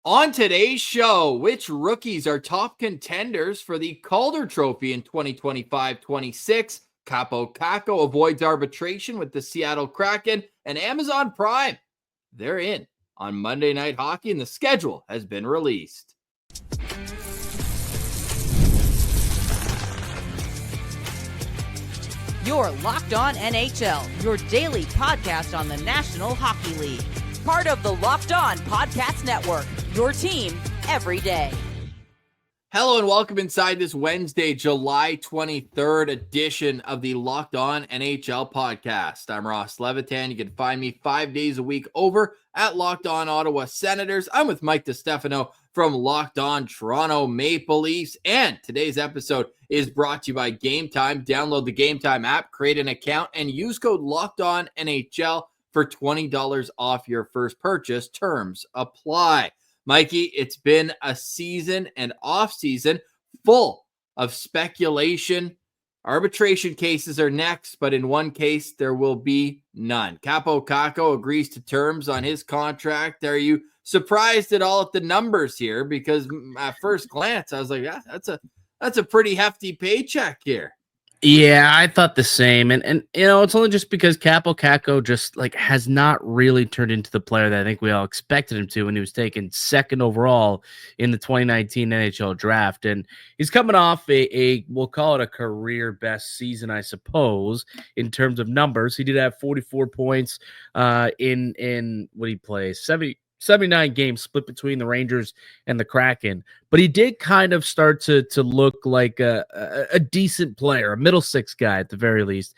On today's show, which rookies are top contenders for the Calder Trophy in 2025-26? Kako Kraken avoids arbitration with the Seattle Kraken, and Amazon Prime. They're in on Monday Night Hockey, and the schedule has been released. You're Locked On NHL, your daily podcast on the National Hockey League. Part of the Locked On Podcast Network, your team every day. Hello and welcome inside this Wednesday, July 23rd edition of the Locked On NHL podcast. I'm Ross Levitan. You can find me 5 days a week over at Locked On Ottawa Senators. I'm with Mike DiStefano from Locked On Toronto Maple Leafs. And today's episode is brought to you by GameTime. Download the GameTime app, create an account, and use code LOCKEDONNHL for $20 off your first purchase. Terms apply. Mikey, it's been a season and off-season full of speculation. Arbitration cases are next, but in one case, there will be none. Kako Kraken agrees to terms on his contract. Are you surprised at all at the numbers here? Because at first glance, I was like, yeah, that's a pretty hefty paycheck here. Yeah, I thought the same. And you know, it's only just because Kako Kraken just has not really turned into the player that I think we all expected him to when he was taken second overall in the 2019 NHL draft. And he's coming off a we'll call it a career best season, I suppose, in terms of numbers. He did have 44 points in what he plays, 79 games split between the Rangers and the Kraken. But he did kind of start to look like a decent player, a middle six guy at the very least,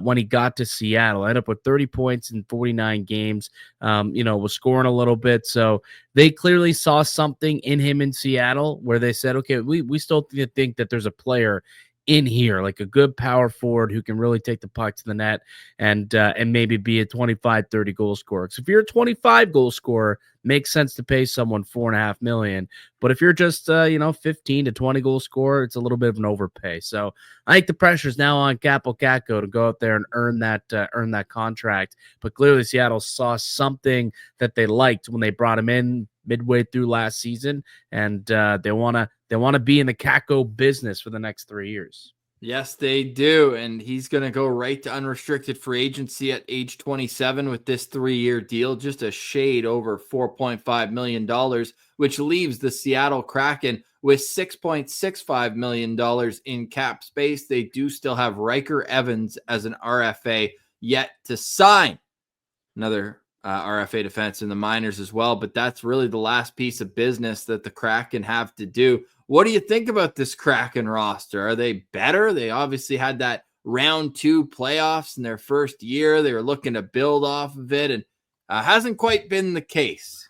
when he got to Seattle. Ended up with 30 points in 49 games, was scoring a little bit. So they clearly saw something in him in Seattle where they said, okay, we still think that there's a player in here, like a good power forward who can really take the puck to the net and maybe be a 25, 30 goal scorer. So if you're a 25 goal scorer, makes sense to pay someone $4.5 million. But if you're just 15 to 20 goal scorer, it's a little bit of an overpay. So I think the pressure is now on Kako Kraken to go out there and earn that contract. But clearly Seattle saw something that they liked when they brought him in midway through last season, and they want to be in the Kako business for the next 3 years. Yes, they do. And he's going to go right to unrestricted free agency at age 27 with this 3-year deal, just a shade over $4.5 million, which leaves the Seattle Kraken with $6.65 million in cap space. They do still have Riker Evans as an RFA yet to sign. Another RFA defense in the minors as well, but that's really the last piece of business that the Kraken have to do. What do you think about this Kraken roster? Are they better? They obviously had that round 2 playoffs in their first year. They were looking to build off of it, and hasn't quite been the case.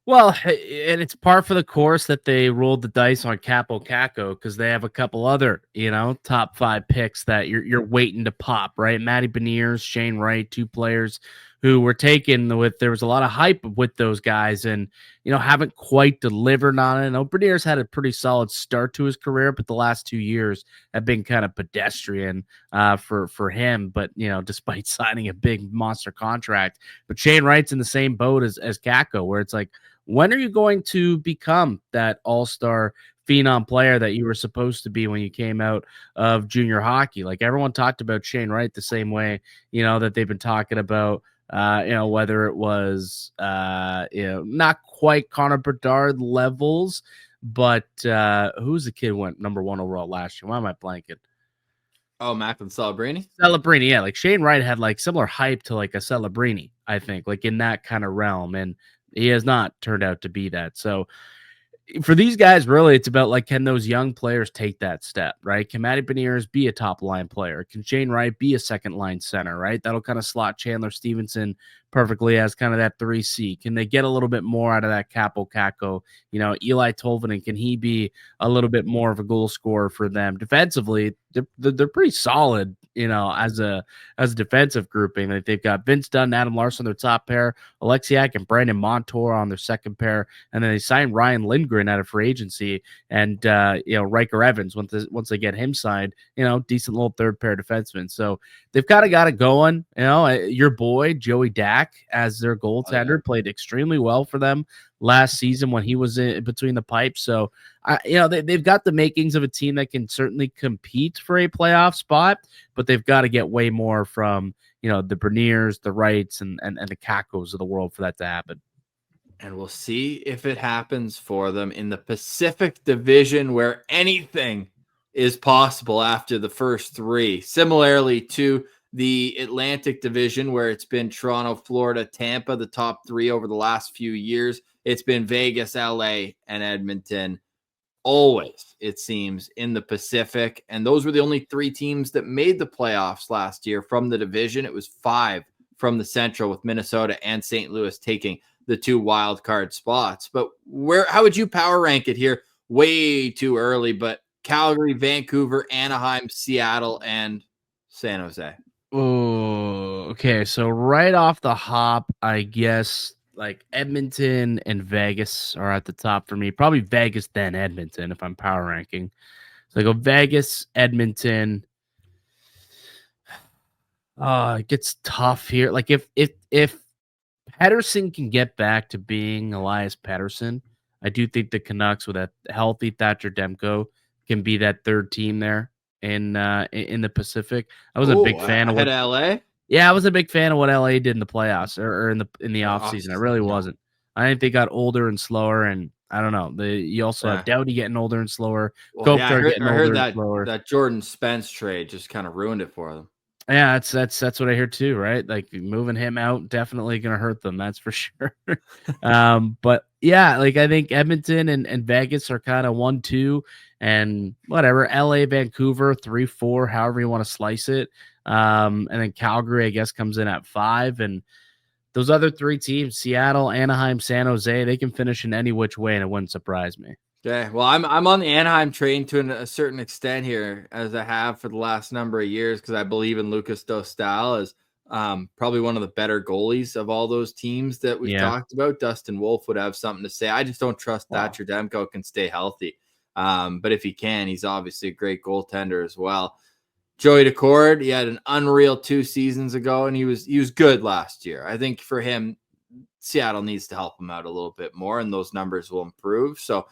Well, and it's par for the course that they rolled the dice on Kako Kraken because they have a couple other, top 5 picks that you're waiting to pop, right? Matty Beniers, Shane Wright, 2 players who were taken with, there was a lot of hype with those guys and, haven't quite delivered on it. I know Beniers had a pretty solid start to his career, but the last 2 years have been kind of pedestrian for him. But, despite signing a big monster contract, but Shane Wright's in the same boat as Kako, where it's like, when are you going to become that all-star phenom player that you were supposed to be when you came out of junior hockey? Like everyone talked about Shane Wright the same way, that they've been talking about, whether it was, not quite Connor Bedard levels, but who's the kid who went number 1 overall last year? Why am I blanking? Oh, Macklin Celebrini? Celebrini, yeah. Like Shane Wright had like similar hype to like a Celebrini, I think, like in that kind of realm. And he has not turned out to be that. So for these guys, really, it's about like, can those young players take that step, right? Can Matty Beniers be a top line player? Can Shane Wright be a second line center, right? That'll kind of slot Chandler Stevenson perfectly as kind of that 3C. Can they get a little bit more out of that Kako Kraken? Eli Tolvanen, can he be a little bit more of a goal scorer for them? Defensively, they're pretty solid, as a defensive grouping. Like they've got Vince Dunn, Adam Larson, their top pair, Alexiak and Brandon Montour on their second pair, and then they signed Ryan Lindgren out of free agency, and Riker Evans once they get him signed, decent little third pair defenseman. So they've kind of got it going. Your boy Joey Dack back as their goaltender, played extremely well for them last season when he was in between the pipes. So, they've got the makings of a team that can certainly compete for a playoff spot, but they've got to get way more from, the Berniers, the Wrights, and the Kakos of the world for that to happen. And we'll see if it happens for them in the Pacific Division, where anything is possible after the first three. Similarly to the Atlantic Division, where it's been Toronto, Florida, Tampa, the top three over the last few years. It's been Vegas, LA, and Edmonton. Always, it seems, in the Pacific. And those were the only three teams that made the playoffs last year from the division. It was 5 from the Central, with Minnesota and St. Louis taking the 2 wild card spots. But how would you power rank it here? Way too early, but Calgary, Vancouver, Anaheim, Seattle, and San Jose. Oh, okay. So right off the hop, I guess like Edmonton and Vegas are at the top for me. Probably Vegas, then Edmonton if I'm power ranking. So I go Vegas, Edmonton. It gets tough here. Like if Pettersson can get back to being Elias Pettersson, I do think the Canucks with a healthy Thatcher Demko can be that third team there in the Pacific. I was a big fan of what LA. Yeah, I was a big fan of what LA did in the playoffs or in the offseason. I really wasn't. I think they got older and slower, and I don't know. You also have Doughty getting older and slower. Well, I heard that Jordan Spence trade just kind of ruined it for them. Yeah, that's what I hear too, right? Like moving him out definitely going to hurt them, that's for sure. But yeah, like I think Edmonton and Vegas are kind of 1-2, and whatever. LA, Vancouver 3-4, however you want to slice it. And then Calgary, I guess, comes in at 5, and those other 3 teams, Seattle, Anaheim, San Jose, they can finish in any which way, and it wouldn't surprise me. Okay, well, I'm on the Anaheim train to a certain extent here, as I have for the last number of years, because I believe in Lucas Dostal as probably one of the better goalies of all those teams that we've talked about. Dustin Wolf would have something to say. I just don't trust Thatcher Demko can stay healthy. But if he can, he's obviously a great goaltender as well. Joey Decord, he had an unreal 2 seasons ago, and he was good last year. I think for him, Seattle needs to help him out a little bit more, and those numbers will improve. So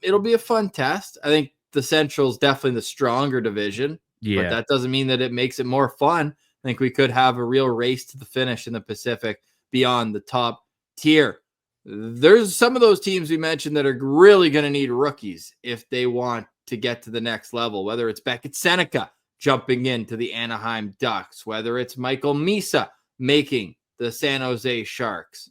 it'll be a fun test. I think the Central is definitely the stronger division, but that doesn't mean that it makes it more fun. I think we could have a real race to the finish in the Pacific beyond the top tier. There's some of those teams we mentioned that are really going to need rookies if they want to get to the next level, whether it's Beckett Seneca jumping into the Anaheim Ducks, whether it's Michael Misa making the San Jose Sharks.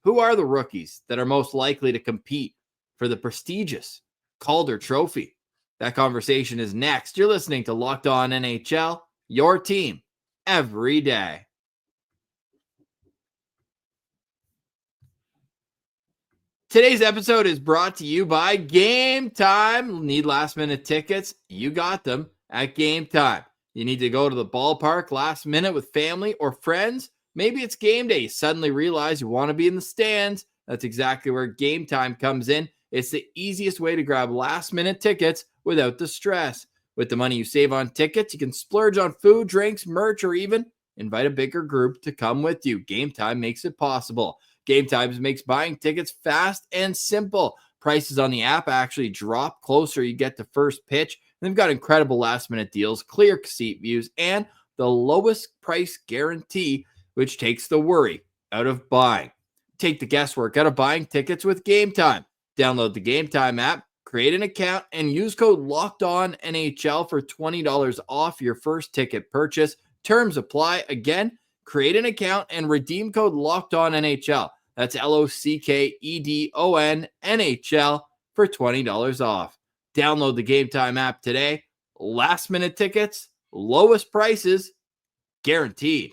Who are the rookies that are most likely to compete for the prestigious Calder Trophy? That conversation is next. You're listening to Locked On NHL, your team every day. Today's episode is brought to you by GameTime. Need last-minute tickets? You got them at GameTime. You need to go to the ballpark last minute with family or friends? Maybe it's game day. You suddenly realize you want to be in the stands. That's exactly where GameTime comes in. It's the easiest way to grab last-minute tickets without the stress. With the money you save on tickets, you can splurge on food, drinks, merch, or even invite a bigger group to come with you. GameTime makes it possible. GameTime makes buying tickets fast and simple. Prices on the app actually drop closer you get to first pitch. And they've got incredible last-minute deals, clear seat views, and the lowest price guarantee, which takes the worry out of buying. Take the guesswork out of buying tickets with GameTime. Download the GameTime app, create an account, and use code LOCKEDONNHL for $20 off your first ticket purchase. Terms apply. Again, create an account and redeem code LOCKEDONNHL. That's LOCKEDONNHL for $20 off. Download the GameTime app today. Last minute tickets, lowest prices, guaranteed.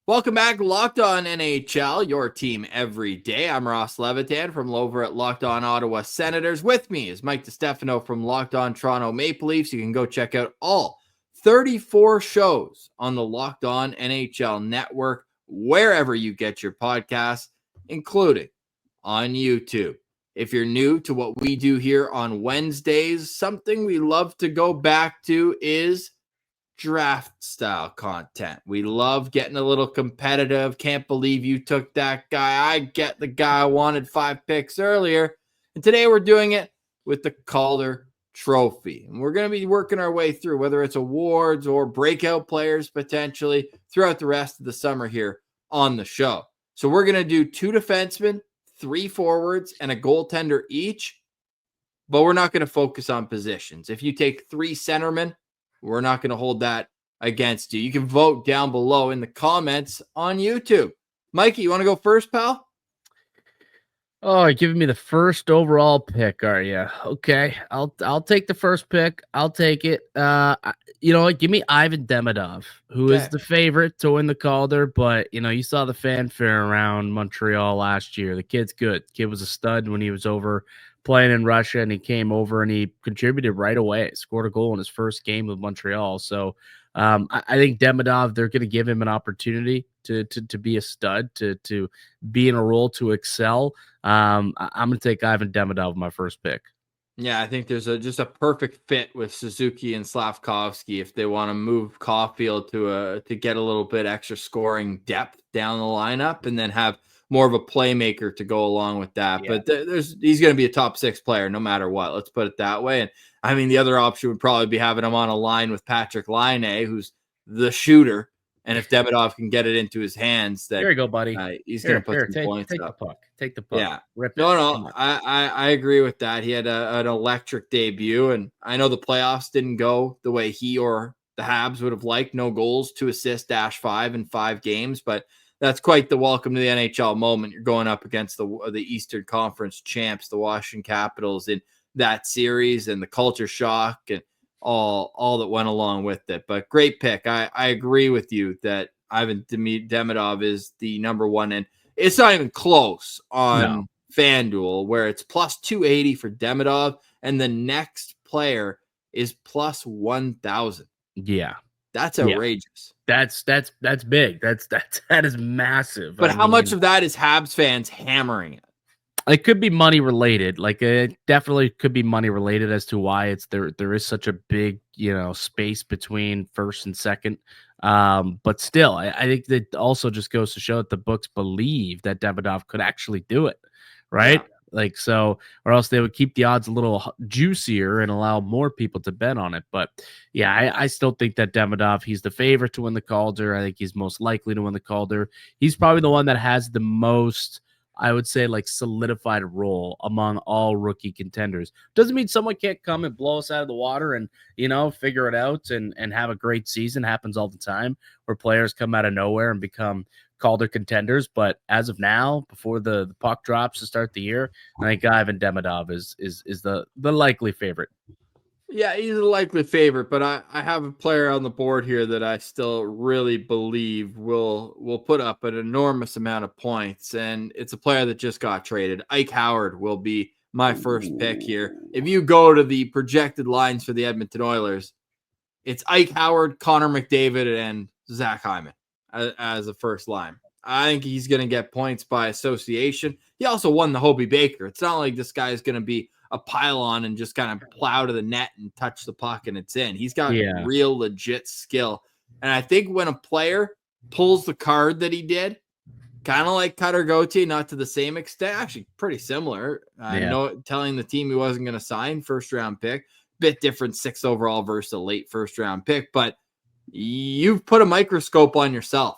Welcome back, Locked On NHL, your team every day. I'm Ross Levitan from over at Locked On Ottawa Senators. With me is Mike DiStefano from Locked On Toronto Maple Leafs. You can go check out all 34 shows on the Locked On NHL network, wherever you get your podcasts, including on YouTube. If you're new to what we do here on Wednesdays, something we love to go back to is draft style content. We love getting a little competitive. Can't believe you took that guy. I get the guy I wanted 5 picks earlier. And today we're doing it with the Calder Trophy. And we're going to be working our way through whether it's awards or breakout players potentially throughout the rest of the summer here on the show. So we're going to do 2 defensemen, 3 forwards, and a goaltender each. But we're not going to focus on positions. If you take 3 centermen, we're not going to hold that against you. You can vote down below in the comments on YouTube. Mikey, you want to go first, pal? Oh, you're giving me the first overall pick, are you? Okay, I'll take the first pick. I'll take it. You know what? Give me Ivan Demidov, who is the favorite to win the Calder. But you saw the fanfare around Montreal last year. The kid's good. Kid was a stud when he was over playing in Russia, and he came over and he contributed right away. Scored a goal in his first game with Montreal. So I think Demidov, they're going to give him an opportunity to be a stud, to be in a role to excel. I'm going to take Ivan Demidov my first pick. Yeah, I think there's just a perfect fit with Suzuki and Slavkovsky if they want to move Caulfield to get a little bit extra scoring depth down the lineup and then have more of a playmaker to go along with that. Yeah. But he's going to be a top 6 player no matter what. Let's put it that way. And I mean, the other option would probably be having him on a line with Patrick Laine, who's the shooter. And if Demidov can get it into his hands, that there you go, buddy. He's going to put some points up. Take the puck. Yeah. Rip it. No, I agree with that. He had an electric debut, and I know the playoffs didn't go the way he or the Habs would have liked. No goals, 2 assists, -5 in 5 games, but that's quite the welcome to the NHL moment. You're going up against the Eastern Conference champs, the Washington Capitals, in that series, and the culture shock and all that went along with it. But great pick. I agree with you that Ivan Demidov is the number 1, and it's not even close on FanDuel, where it's +280 for Demidov, and the next player is +1,000. Yeah. That's outrageous. That's big. That is massive. But how much of that is Habs fans hammering it? It could be money related. Like, it definitely could be money related as to why it's there is such a big, space between first and second. But still, I think that also just goes to show that the books believe that Demidov could actually do it, right? Yeah. Like, so, or else they would keep the odds a little juicier and allow more people to bet on it. But yeah, I still think that Demidov, he's the favorite to win the Calder. I think he's most likely to win the Calder. He's probably the one that has the most, I would say, like, solidified role among all rookie contenders. Doesn't mean someone can't come and blow us out of the water and, figure it out and have a great season. Happens all the time where players come out of nowhere and become Calder contenders. But as of now, before the puck drops to start the year, I think Ivan Demidov is the likely favorite. Yeah, he's a likely favorite, but I have a player on the board here that I still really believe will put up an enormous amount of points, and it's a player that just got traded. Ike Howard will be my first pick here. If you go to the projected lines for the Edmonton Oilers, it's Ike Howard, Connor McDavid, and Zach Hyman as a first line. I think he's going to get points by association. He also won the Hobey Baker. It's not like this guy is going to be a pylon and just kind of plow to the net and touch the puck and it's in. He's got real legit skill. And I think when a player pulls the card that he did, kind of like Cutter Gauthier, not to the same extent, actually pretty similar. Telling the team he wasn't going to sign, first round pick, bit different, 6th overall versus a late first round pick, but you've put a microscope on yourself.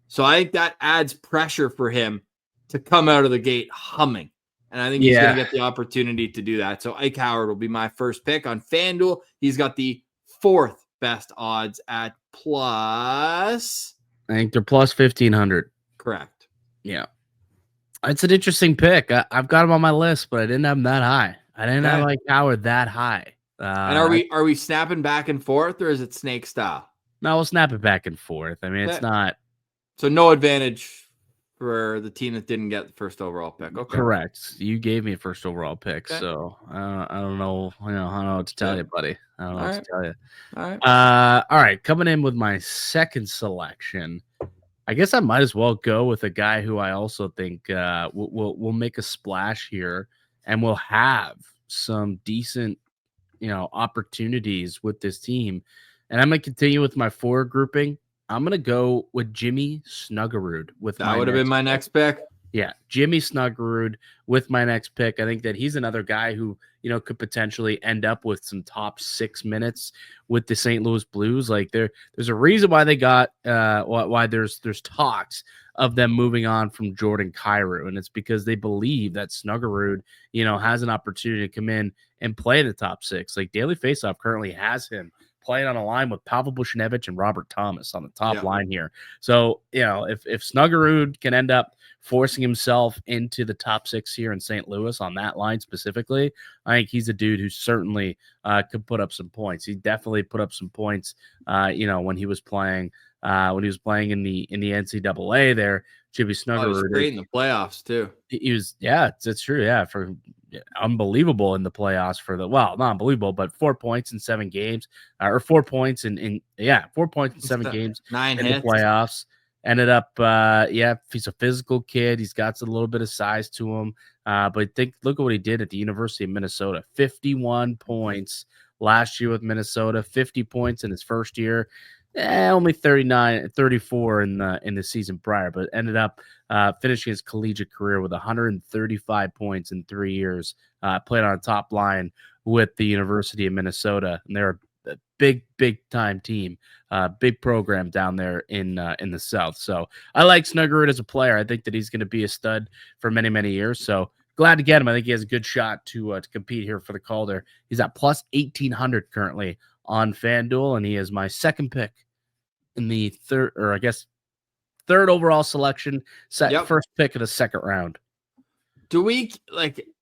So I think that adds pressure for him to come out of the gate humming. And I think he's going to get the opportunity to do that. So Ike Howard will be my first pick on FanDuel. He's got the 4th best odds at plus. I think they're plus 1,500. Correct. Yeah. It's an interesting pick. I've got him on my list, but I didn't have him that high. I didn't have Ike Howard that high. And are we snapping back and forth, or is it snake style? No, we'll snap it back and forth. I mean, it's not. So no advantage for the team that didn't get the first overall pick. Okay. Correct. You gave me a first overall pick, so I don't know. I don't know what to tell you, buddy. I don't know what to tell you. All right. All right. Coming in with my second selection, I guess I might as well go with a guy who I also think will make a splash here and will have some decent, opportunities with this team. And I'm going to continue with my forward grouping. I'm going to go with Jimmy Snuggerud with That would have been my next pick. Yeah, Jimmy Snuggerud with my next pick. I think that he's another guy who, could potentially end up with some top 6 minutes with the St. Louis Blues. Like there's a reason why they got why there's talks of them moving on from Jordan Kyrou, and it's because they believe that Snuggerud, has an opportunity to come in and play in the top 6. Like Daily Faceoff currently has him playing on a line with Pavel Buchnevich and Robert Thomas on the top line here. So, if Snuggerud can end up forcing himself into the top 6 here in St. Louis on that line specifically, I think he's a dude who certainly could put up some points. He definitely put up some points, when he was playing in the NCAA there. Jimmy Snuggerud was great in the playoffs too. He was, it's true. Yeah. For unbelievable in the playoffs not unbelievable, but 4 points in 7 games, or 4 points in 4 points in 7 games, 9 in hits. The playoffs. Ended up, he's a physical kid. He's got a little bit of size to him. But look at what he did at the University of Minnesota. 51 points last year with Minnesota, 50 points in his first year. Only 34 in the season prior, but ended up finishing his collegiate career with 135 points in 3 years. Played on a top line with the University of Minnesota, and they're a big time team, big program down there in the South. So I like Snuggerud as a player. I think that he's going to be a stud for many years. So glad to get him. I think he has a good shot to compete here for the Calder. He's at plus 1,800 currently on FanDuel, and he is my second pick in the third overall selection. First pick of the second round. Do we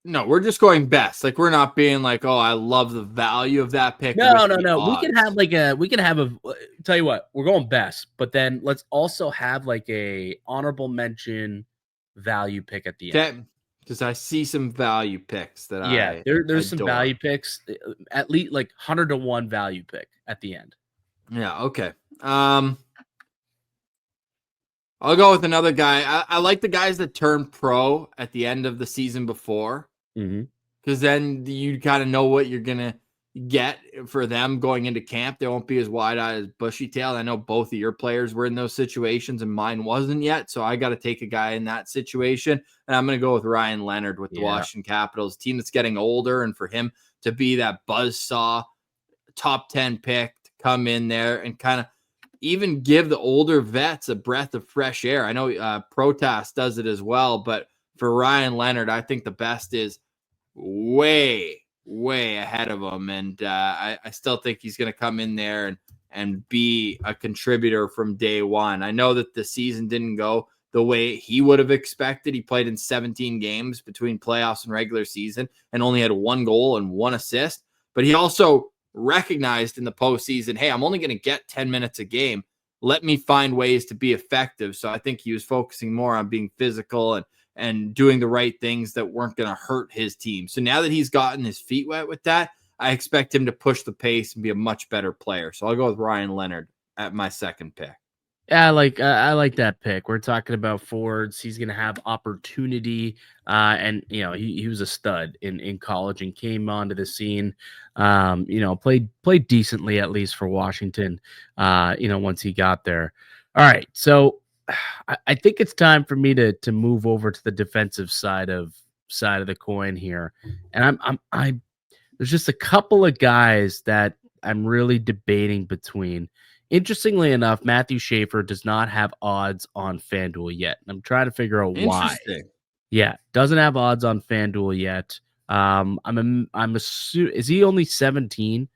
no, we're just going best. Like, we're not being like, oh, I love the value of that pick. No. We can have tell you what, we're going best, but then let's also have like a honorable mention value pick at the end. Because I see some value picks that there's some value picks, at least like 100-1 value pick at the end. Yeah. Okay. I'll go with another guy. I like the guys that turn pro at the end of the season before, because then you kind of know what you're gonna get for them going into camp. They won't be as wide-eyed as bushy-tailed. I know both of your players were in those situations, and mine wasn't yet. So I got to take a guy in that situation, and I'm going to go with Ryan Leonard with the Washington Capitals, team that's getting older, and for him to be that buzzsaw top 10 pick to come in there and kind of even give the older vets a breath of fresh air. I know Protas does it as well, but for Ryan Leonard, I think the best is way ahead of him. And I still think he's going to come in there and be a contributor from day one. I know that the season didn't go the way he would have expected. He played in 17 games between playoffs and regular season and only had 1 goal and 1 assist. But he also recognized in the postseason, hey, I'm only going to get 10 minutes a game. Let me find ways to be effective. So I think he was focusing more on being physical and doing the right things that weren't going to hurt his team. So now that he's gotten his feet wet with that, I expect him to push the pace and be a much better player. So I'll go with Ryan Leonard at my second pick. Yeah, I like that pick. We're talking about forwards. He's going to have opportunity, and he was a stud in college and came onto the scene. Played decently at least for Washington. Once he got there. All right, so I think it's time for me to move over to the defensive side of the coin here, and there's just a couple of guys that I'm really debating between. Interestingly enough, Matthew Schaefer does not have odds on FanDuel yet. I'm trying to figure out why. Yeah, doesn't have odds on FanDuel yet. I'm assuming, is he only 17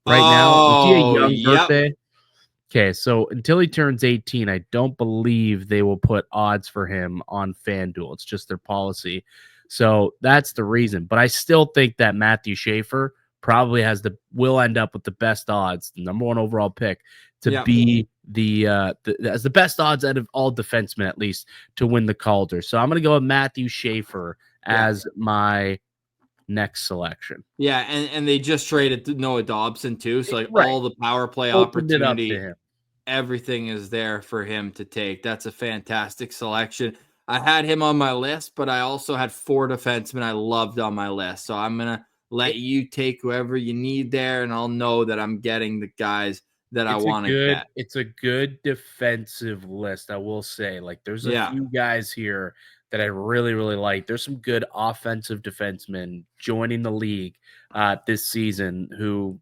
right now? Is he a young birthday? Okay, so until he turns 18, I don't believe they will put odds for him on FanDuel. It's just their policy. So that's the reason. But I still think that Matthew Schaefer probably will end up with the best odds, the number 1 overall pick, to be as the best odds out of all defensemen, at least, to win the Calder. So I'm going to go with Matthew Schaefer as my next selection. Yeah, and they just traded Noah Dobson too, so all the power play Opened opportunity, it up to him. Everything is there for him to take. That's a fantastic selection. I had him on my list, but I also had 4 defensemen I loved on my list. So I'm going to let you take whoever you need there, and I'll know that I'm getting the guys that I want to get. It's a good defensive list, I will say. Like, there's a Yeah. few guys here that I really, really like. There's some good offensive defensemen joining the league this season who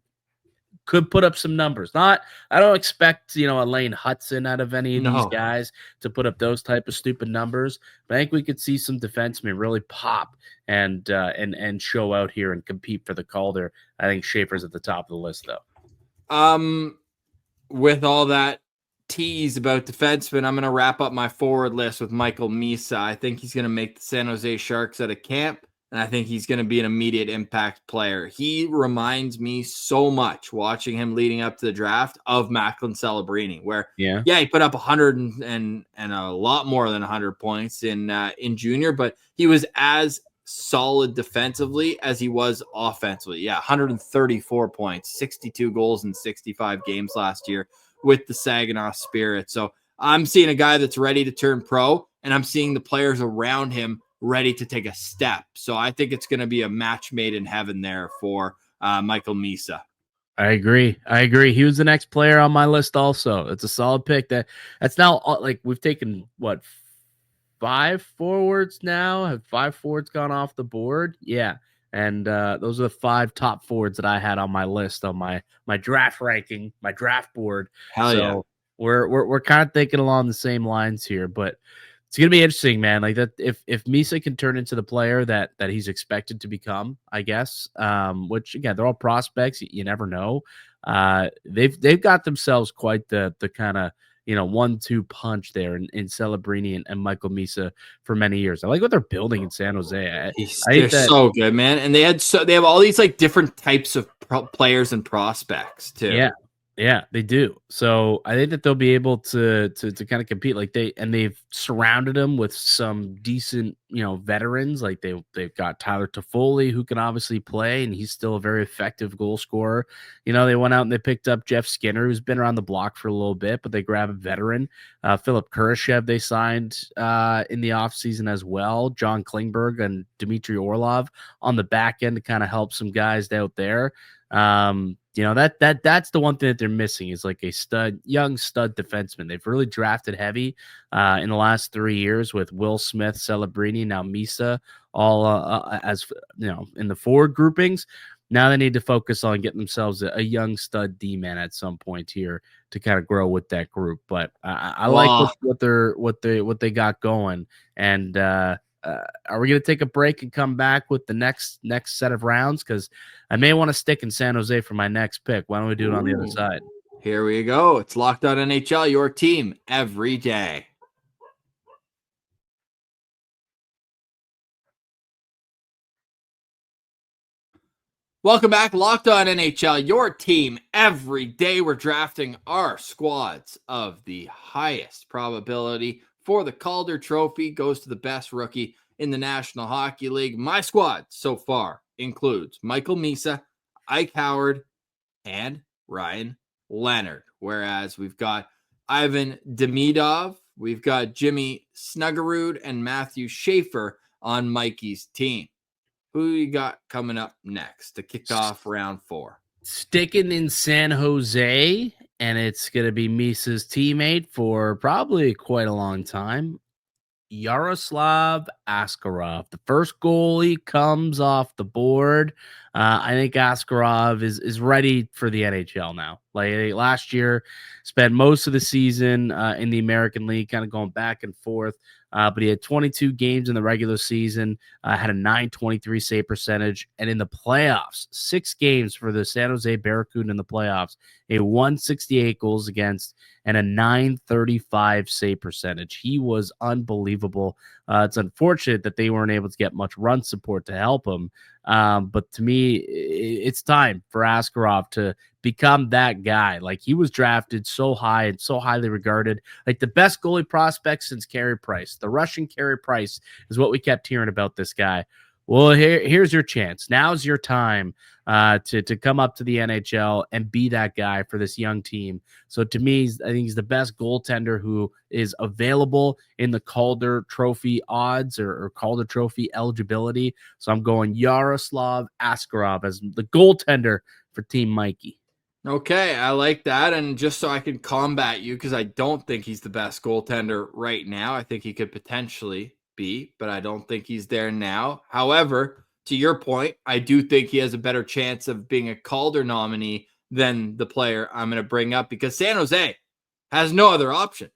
could put up some numbers. I don't expect, a Lane Hudson out of any of these No. guys to put up those type of stupid numbers, but I think we could see some defensemen really pop and show out here and compete for the Calder. I think Schaefer's at the top of the list, though. With all that tease about defensemen, I'm going to wrap up my forward list with Michael Misa. I think he's going to make the San Jose Sharks out of camp, and I think he's going to be an immediate impact player. He reminds me so much, watching him leading up to the draft, of Macklin Celebrini, where he put up 100 and a lot more than 100 points in junior, but he was as solid defensively as he was offensively. 134 points, 62 goals in 65 games last year with the Saginaw Spirit. So I'm seeing a guy that's ready to turn pro, and I'm seeing the players around him ready to take a step. So I think it's going to be a match made in heaven there for Michael Misa. I agree. He was the next player on my list also. It's a solid pick. That's now, like, we've taken, 5 forwards now? Have 5 forwards gone off the board? Yeah. And those are the 5 top forwards that I had on my list on my draft ranking, my draft board. Hell so yeah. We're kind of thinking along the same lines here, but it's gonna be interesting, man. Like, that if Misa can turn into the player that he's expected to become, I guess. Which, again, they're all prospects. You never know. They've got themselves quite the kind of 1-2 punch there in Celebrini and Michael Misa for many years. I like what they're building in San Jose. They're so good, man. And they have all these like different types of players and prospects too. Yeah, they do. So I think that they'll be able to kind of compete. Like, they've surrounded them with some decent, veterans. Like, they've got Tyler Toffoli, who can obviously play, and he's still a very effective goal scorer. They went out and they picked up Jeff Skinner, who's been around the block for a little bit, but they grabbed a veteran. Philip Kurashev they signed in the offseason as well. John Klingberg and Dmitry Orlov on the back end to kind of help some guys out there. That's the one thing that they're missing, is like a young stud defenseman. They've really drafted heavy in the last 3 years with Will Smith, Celebrini, now Misa, all as in the forward groupings. Now they need to focus on getting themselves a young stud D-man at some point here to kind of grow with that group. But I like what they got going. And are we going to take a break and come back with the next set of rounds? Because I may want to stick in San Jose for my next pick. Why don't we do it on the other side? Here we go. It's Locked On NHL, your team every day. Welcome back. Locked On NHL, your team every day. We're drafting our squads of the highest probability for the Calder Trophy. Goes to the best rookie in the National Hockey League. My squad so far includes Michael Misa, Ike Howard, and Ryan Leonard. Whereas we've got Ivan Demidov, we've got Jimmy Snuggerud, and Matthew Schaefer on Mikey's team. Who you got coming up next to kick off round 4? Sticking in San Jose, and it's going to be Misa's teammate for probably quite a long time, Yaroslav Askarov. The first goalie comes off the board. I think Askarov is ready for the NHL now. Like, last year, spent most of the season in the American League, kind of going back and forth. But he had 22 games in the regular season, had a .923 save percentage, and in the playoffs, 6 games for the San Jose Barracuda in the playoffs, a 168 goals against and a .935 save percentage. He was unbelievable. It's unfortunate that they weren't able to get much run support to help him. But to me, it's time for Askarov to become that guy. Like, he was drafted so high and so highly regarded, like the best goalie prospect since Carey Price. The Russian Carey Price is what we kept hearing about this guy. Well, here's your chance. Now's your time to come up to the NHL and be that guy for this young team. So to me, I think he's the best goaltender who is available in the Calder Trophy odds or Calder Trophy eligibility. So I'm going Yaroslav Askarov as the goaltender for Team Mikey. Okay, I like that. And just so I can combat you, because I don't think he's the best goaltender right now. I think he could potentially be, but I don't think he's there now. However, to your point, I do think he has a better chance of being a Calder nominee than the player I'm going to bring up, because San Jose has no other option.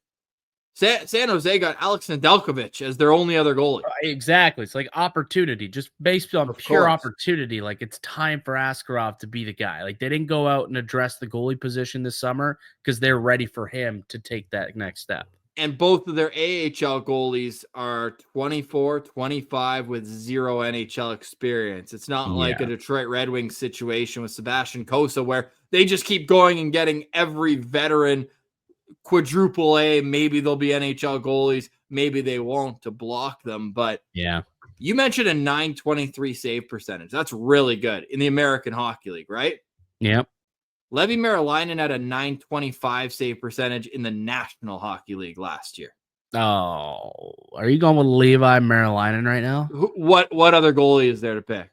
San Jose got Alex Nedeljkovic as their only other goalie. Exactly. It's like opportunity, just based on Of pure course. opportunity. Like it's time for Askarov to be the guy. Like they didn't go out and address the goalie position this summer because they're ready for him to take that next step. And both of their AHL goalies are 24, 25 with zero NHL experience. It's not like a Detroit Red Wings situation with Sebastian Cossa where they just keep going and getting every veteran quadruple A. Maybe they'll be NHL goalies. Maybe they won't to block them. But Yeah. you mentioned a .923 save percentage. That's really good in the American Hockey League, right? Yep. Levi Merilainen had a .925 save percentage in the National Hockey League last year. Oh, are you going with Levi Merilainen right now? What other goalie is there to pick?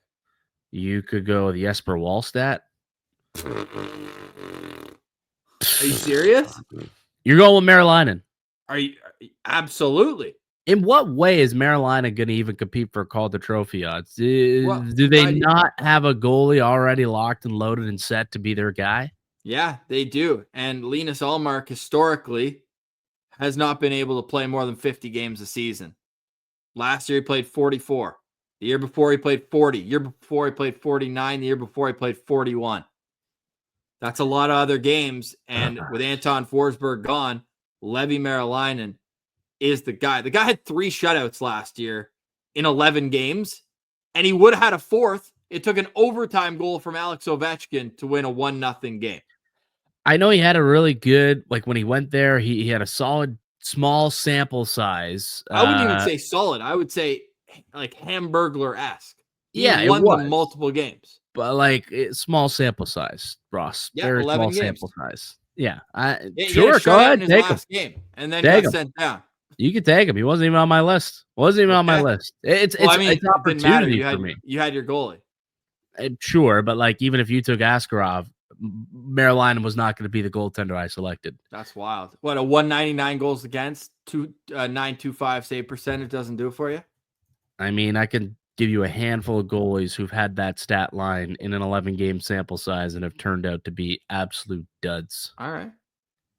You could go with Jesper Wallstedt. Are you serious? You're going with Merilainen. Are you absolutely? In what way is Merilainen going to even compete for Calder Trophy odds? Do they not have a goalie already locked and loaded and set to be their guy? Yeah, they do. And Linus Ullmark historically has not been able to play more than 50 games a season. Last year he played 44. The year before he played 40. The year before he played 49. The year before he played 41. That's a lot of other games. And with Anton Forsberg gone, Levi Merilainen is the guy. The guy had 3 shutouts last year in 11 games, and he would have had a fourth. It took an overtime goal from Alex Ovechkin to win a 1-0 game. I know he had a really good, like when he went there, he had a solid small sample size. I wouldn't even say solid. I would say like Hamburglar-esque. He won was. them multiple games. But like small sample size, Ross. Yeah, very 11 small games. sample size. Yeah. Sure, go ahead. In his last game, and then got sent down. You could take him. He wasn't even on my list. On my list. It's opportunity for me. You had your goalie. Sure, but like even if you took Askarov, Merilainen was not going to be the goaltender I selected. That's wild. What, a 199 goals against, 925 save percentage doesn't do it for you? I mean, I can give you a handful of goalies who've had that stat line in an 11-game sample size and have turned out to be absolute duds. All right.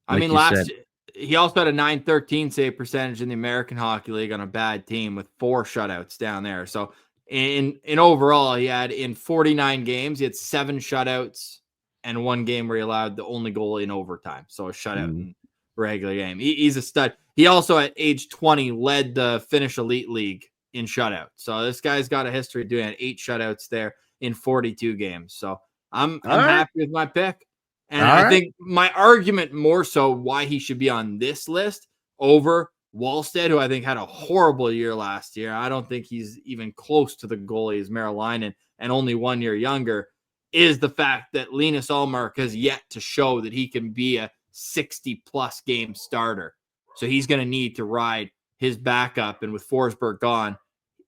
I mean, last year, he also had a .913 save percentage in the American Hockey League on a bad team with 4 shutouts down there. So in overall, he had in 49 games, he had 7 shutouts and 1 game where he allowed the only goal in overtime. So a shutout in regular game. He's a stud. He also at age 20 led the Finnish Elite League in shutout. So this guy's got a history of doing 8 shutouts there in 42 games. So I'm happy with my pick. And I think my argument more so why he should be on this list over Wallstedt, who I think had a horrible year last year. I don't think he's even close to the goalie as Merilainen and only 1 year younger, is the fact that Linus Ullmark has yet to show that he can be a 60-plus game starter. So he's going to need to ride his backup, and with Forsberg gone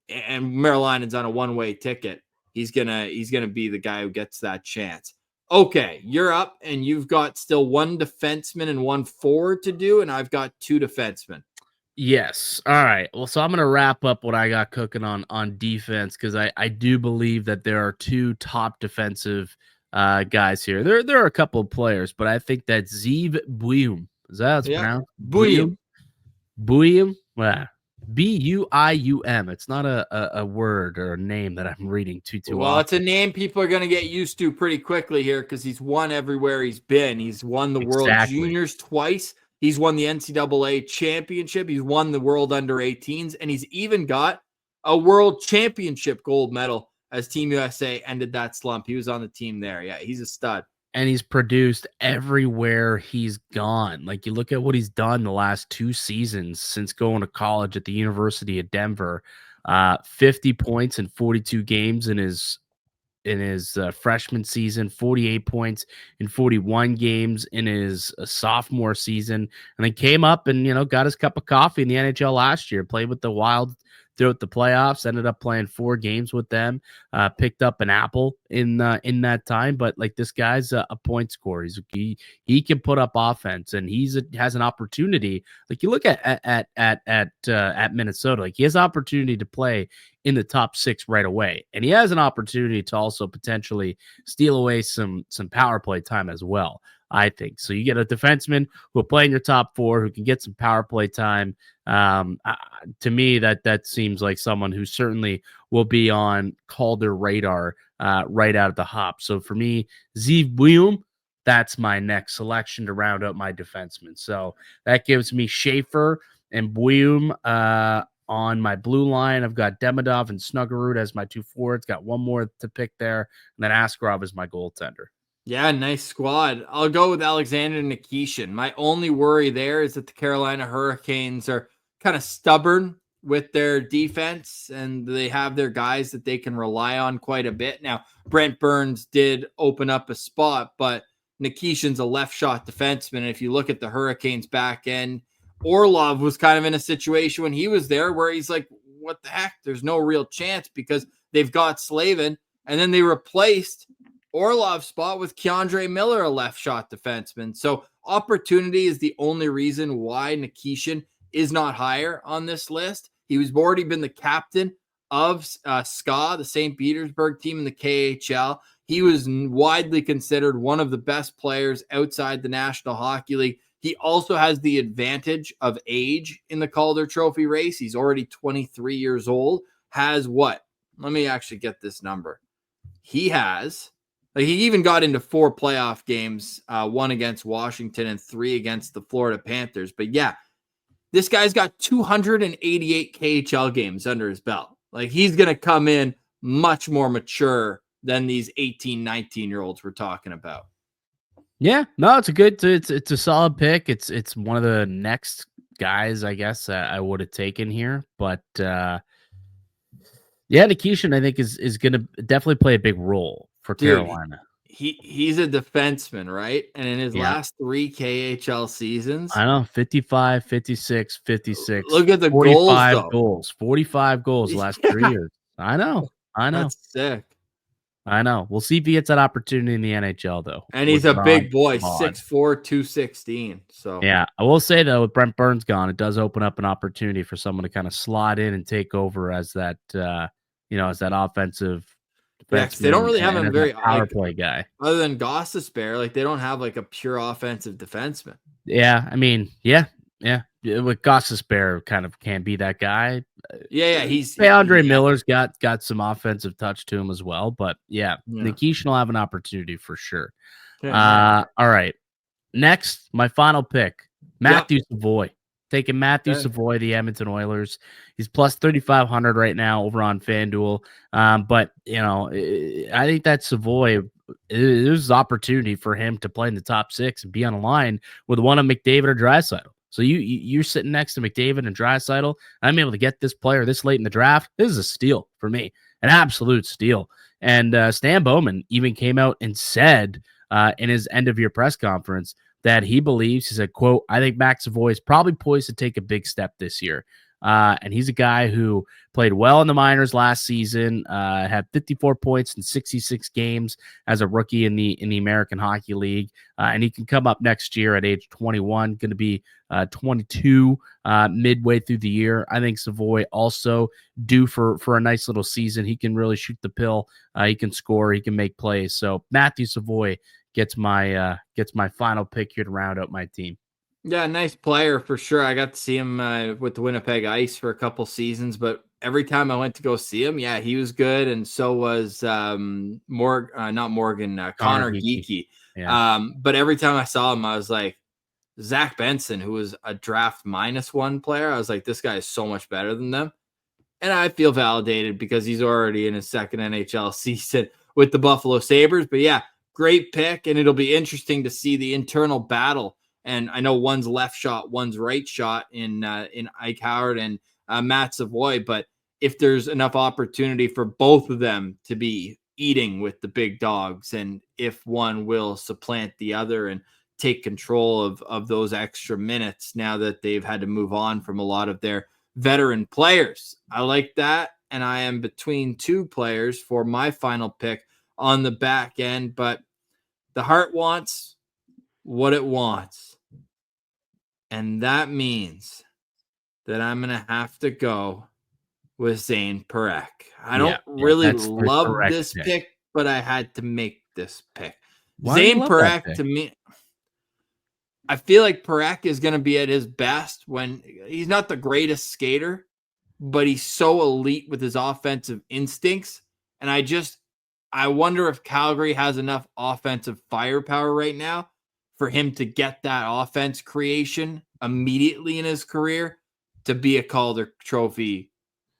and Merilainen's on a one-way ticket, he's gonna be the guy who gets that chance. Okay, you're up, and you've got still 1 defenseman and 1 forward to do, and I've got 2 defensemen. Yes. All right. Well, so I'm going to wrap up what I got cooking on defense, because I do believe that there are 2 top defensive guys here. There are a couple of players, but I think that Zeev Buium, is that how it's pronounced? Buium. Wow. Buium. It's not a word or a name that I'm reading too well, often. It's a name people are going to get used to pretty quickly here, because he's won everywhere he's been. He's won the World Juniors twice. He's won the NCAA championship. He's won the World Under-18s, and he's even got a World Championship gold medal as Team USA ended that slump. He was on the team there. Yeah, he's a stud. And he's produced everywhere he's gone. Like, you look at what he's done the last 2 seasons since going to college at the University of Denver. 50 points in 42 games in his freshman season, 48 points in 41 games in his sophomore season, and then came up and got his cup of coffee in the NHL last year. Played with the Wild throughout the playoffs. Ended up playing 4 games with them. Picked up an apple in that time. But like, this guy's a point scorer. He can put up offense, and has an opportunity. Like, you look at Minnesota, like, he has opportunity to play in the top 6 right away, and he has an opportunity to also potentially steal away some power play time as well, I think. So you get a defenseman who will play in your top 4, who can get some power play time. To me, that seems like someone who certainly will be on Calder radar right out of the hop. So for me, Zeev Buium, that's my next selection to round out my defenseman. So that gives me Schaefer and Buium on my blue line. I've got Demidov and Snuggerud as my 2 forwards. Got one more to pick there, and then Askarov is my goaltender. Yeah, nice squad. I'll go with Alexander Nikishin. My only worry there is that the Carolina Hurricanes are kind of stubborn with their defense, and they have their guys that they can rely on quite a bit. Now, Brent Burns did open up a spot, but Nikishin's a left shot defenseman. And if you look at the Hurricanes back end, Orlov was kind of in a situation when he was there where he's like, what the heck? There's no real chance because they've got Slavin, and then they replaced Orlov's spot with Keandre Miller, a left shot defenseman. So opportunity is the only reason why Nikishin is not higher on this list. He was already been the captain of SKA, the St. Petersburg team in the KHL. He was widely considered one of the best players outside the National Hockey League. He also has the advantage of age in the Calder Trophy race. He's already 23 years old. Has what? Let me actually get this number. He has, like, he even got into 4 playoff games, 1 against Washington and 3 against the Florida Panthers. But yeah, this guy's got 288 KHL games under his belt. Like, he's going to come in much more mature than these 18, 19-year-olds we're talking about. Yeah, no, it's a solid pick. It's one of the next guys, I guess, I would have taken here. But yeah, Nikishin, I think, is going to definitely play a big role for Carolina. He's a defenseman, right? And in his last 3 KHL seasons, I know, 55, 56, 56. Look at the 45 goals. 45 goals last 3 years. I know. That's sick. I know. We'll see if he gets that opportunity in the NHL, though. And he's a big boy, 6'4", 216. So yeah, I will say, though, with Brent Burns gone, it does open up an opportunity for someone to kind of slot in and take over as that, as that offensive. Yeah, they don't really have a very power play guy other than Gostisbehere. Like, they don't have like a pure offensive defenseman. Yeah, I mean, yeah. With Gostisbehere kind of can't be that guy. Yeah, he's Andre Miller's got some offensive touch to him as well, but yeah. Nikishin will have an opportunity for sure. All right, next, my final pick, Matthew Savoy. Taking Matthew Savoy, the Edmonton Oilers. He's plus 3,500 right now over on FanDuel. But I think that Savoy, there's opportunity for him to play in the top 6 and be on a line with one of McDavid or Draisaitl. So you're sitting next to McDavid and Draisaitl. I'm able to get this player this late in the draft. This is a steal for me, an absolute steal. And Stan Bowman even came out and said in his end of year press conference that he believes, he said, quote, I think Max Savoy is probably poised to take a big step this year. And he's a guy who played well in the minors last season, had 54 points in 66 games as a rookie in the American Hockey League. And he can come up next year at age 21, going to be 22 midway through the year. I think Savoy also due for a nice little season. He can really shoot the pill. He can score. He can make plays. So Matthew Savoy gets my final pick here to round out my team. Yeah, nice player for sure. I got to see him with the Winnipeg Ice for a couple seasons, but every time I went to go see him, yeah, he was good, and so was Connor Geekie. Yeah. But every time I saw him, I was like, Zach Benson, who was a draft -1 player, I was like, this guy is so much better than them. And I feel validated because he's already in his second NHL season with the Buffalo Sabres. But yeah, great pick, and it'll be interesting to see the internal battle. And I know one's left shot, one's right shot in Ike Howard and Matt Savoy. But if there's enough opportunity for both of them to be eating with the big dogs, and if one will supplant the other and take control of those extra minutes now that they've had to move on from a lot of their veteran players. I like that, and I am between two players for my final pick on the back end, but the heart wants what it wants, and that means that I'm going to have to go with Zane Parekh. I don't really that's the love correct this pick, but I had to make this pick. Why do you Zane love that Parekh, pick? to me, I feel like Parekh is going to be at his best when he's not the greatest skater, but he's so elite with his offensive instincts. And I wonder if Calgary has enough offensive firepower right now for him to get that offense creation immediately in his career to be a Calder Trophy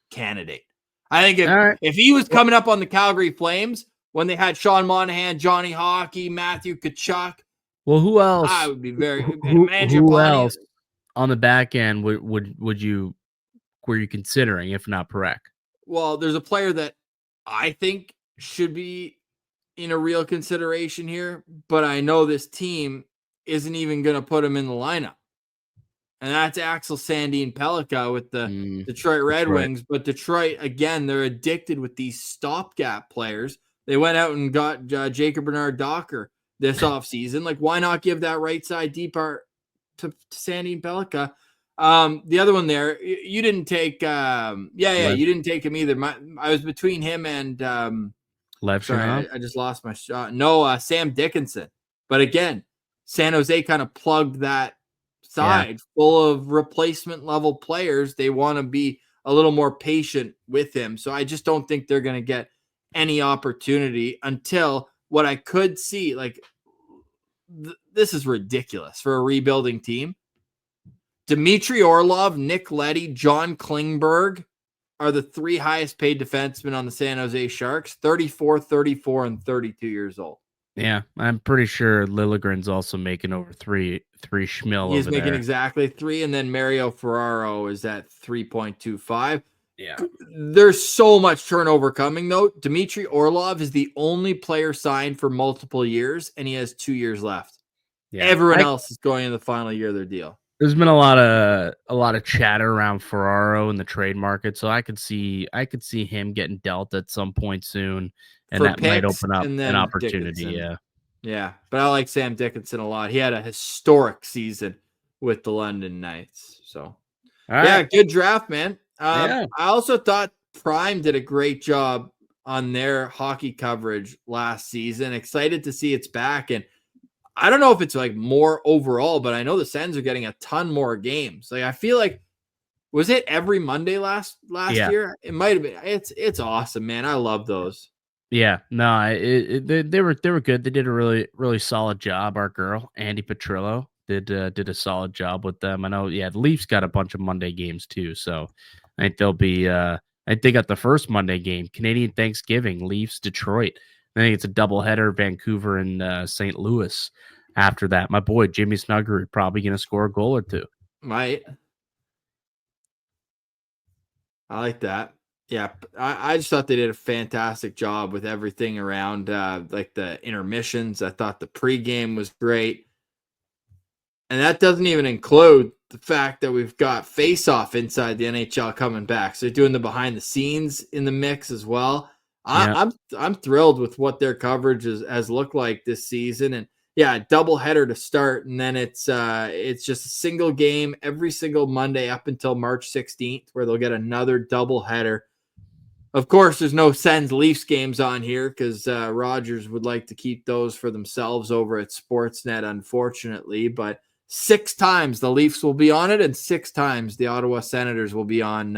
candidate. I think if he was coming up on the Calgary Flames when they had Sean Monahan, Johnny Hockey, Matthew Tkachuk, well, who else? I would be very who else on the back end were you considering if not Parekh? Well, there's a player that I think should be in a real consideration here, but I know this team isn't even going to put him in the lineup. And that's Axel Sandin Pellikka with the Detroit Red Wings. But Detroit, again, they're addicted with these stopgap players. They went out and got Jacob Bernard Docker this offseason. Like, why not give that right side deep part to Sandin Pellikka? The other one there, you didn't take. You didn't take him either. I was between him and Levitan. I just lost my shot. No, Sam Dickinson. But again, San Jose kind of plugged that side full of replacement level players. They want to be a little more patient with him. So I just don't think they're going to get any opportunity until what I could see. Like, this is ridiculous for a rebuilding team. Dmitry Orlov, Nick Leddy, John Klingberg are the three highest paid defensemen on the San Jose Sharks, 34, 34, and 32 years old. Yeah, I'm pretty sure Liljegren's also making over three schmil. He's making exactly 3, and then Mario Ferraro is at 3.25. Yeah. There's so much turnover coming, though. Dmitry Orlov is the only player signed for multiple years, and he has 2 years left. Yeah. Everyone else is going in the final year of their deal. There's been a lot of chatter around Ferraro in the trade market, so I could see him getting dealt at some point soon, and that might open up an opportunity. Dickinson. Yeah, but I like Sam Dickinson a lot. He had a historic season with the London Knights. So, good draft, man. I also thought Prime did a great job on their hockey coverage last season. Excited to see it's back, and I don't know if it's like more overall, but I know the Sens are getting a ton more games. Like, I feel like, was it every Monday last year? It might have been. It's awesome, man. I love those. Yeah, no, they were good. They did a really, really solid job. Our girl Andy Petrillo did a solid job with them. I know. Yeah, the Leafs got a bunch of Monday games too, so I think they'll be. I think they got the first Monday game, Canadian Thanksgiving, Leafs Detroit. I think it's a doubleheader, Vancouver and St. Louis. After that, my boy Jimmy Snuggery probably going to score a goal or two. Might. I like that. Yeah, I just thought they did a fantastic job with everything around, like the intermissions. I thought the pregame was great. And that doesn't even include the fact that we've got face-off inside the NHL coming back. So they're doing the behind-the-scenes in the mix as well. I'm thrilled with what their coverage has looked like this season. And yeah, double header to start, and then it's just a single game every single Monday up until March 16th, where they'll get another double header. Of course, there's no Sens Leafs games on here because Rogers would like to keep those for themselves over at Sportsnet, unfortunately. But 6 times the Leafs will be on it, and 6 times the Ottawa Senators will be on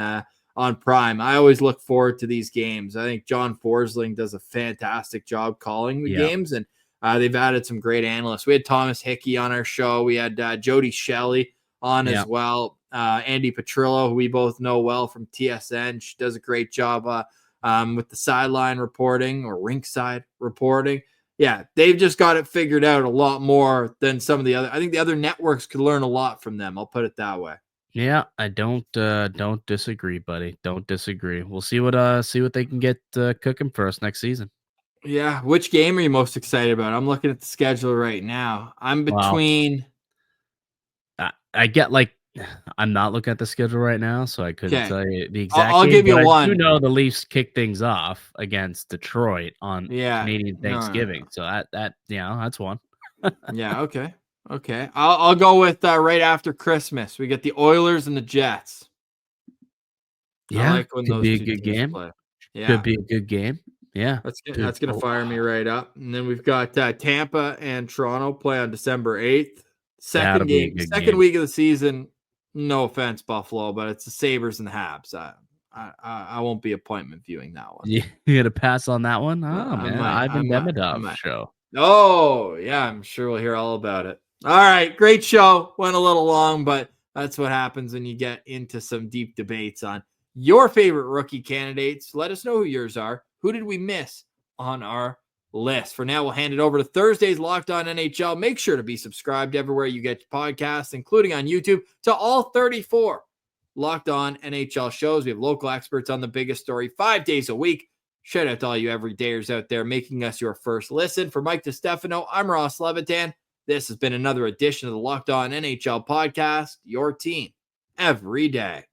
Prime. I always look forward to these games. I think John Forsling does a fantastic job calling the games, and they've added some great analysts. We had Thomas Hickey on our show. We had Jody Shelley on as well. Andy Petrillo, who we both know well from TSN. She does a great job with the sideline reporting or rinkside reporting. Yeah, they've just got it figured out a lot more than some of the other. I think the other networks could learn a lot from them. I'll put it that way. Yeah, I don't disagree, buddy. Don't disagree. We'll see what they can get cooking for us next season. Yeah, which game are you most excited about? I'm looking at the schedule right now. I'm between. I get like I'm not looking at the schedule right now, so I couldn't Okay. tell you the exact I'll game, give you but I one. do know the Leafs kick things off against Detroit on Yeah. Canadian No. Thanksgiving. So that that's one. Yeah. Okay. Okay. I'll go with right after Christmas. We get the Oilers and the Jets. I Yeah, like when could those be a two good teams game. play. Yeah. Could be a good game. Yeah. That's gonna fire me right up. And then we've got Tampa and Toronto play on December 8th. That'll Second be a game, good second game. week of the season. No offense, Buffalo, but it's the Sabres and the Habs. I won't be appointment viewing that one. You gonna pass on that one? Oh I man, might. I Ivan might. I Demidov might. show. Oh, yeah, I'm sure we'll hear all about it. All right, great show. Went a little long, but that's what happens when you get into some deep debates on your favorite rookie candidates. Let us know who yours are. Who did we miss on our list? For now, we'll hand it over to Thursday's Locked On NHL. Make sure to be subscribed everywhere you get your podcasts, including on YouTube, to all 34 Locked On NHL shows. We have local experts on the biggest story 5 days a week. Shout out to all you everydayers out there making us your first listen. For Mike DiStefano, I'm Ross Levitan. This has been another edition of the Locked On NHL podcast, your team every day.